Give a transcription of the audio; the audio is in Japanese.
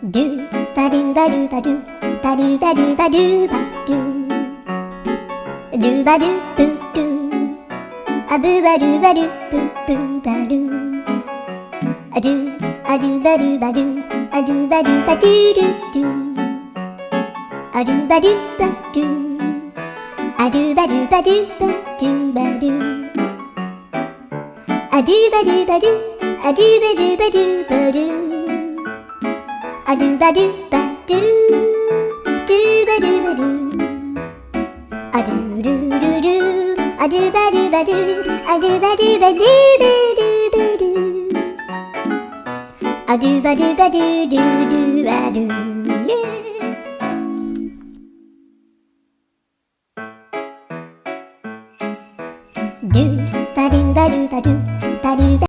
ドゥバドゥバドゥバドゥバドゥバドゥバドゥバドゥドゥバドゥブドゥアブバドゥバドゥブブバドゥアドゥアドゥバドゥバドゥアドゥバドゥバドゥドゥドゥアドゥバドゥバドゥアドゥバドゥバドゥバドゥバドゥアドゥバドゥバドゥアドゥバドゥバドゥバドゥアドゥバドゥバドゥドゥバドゥバドゥアドゥルルルアドゥバドゥバドゥアドゥバドゥバドゥバドゥバドゥアドゥバドゥバドゥドゥドゥバドゥドゥバドゥバドゥバドゥ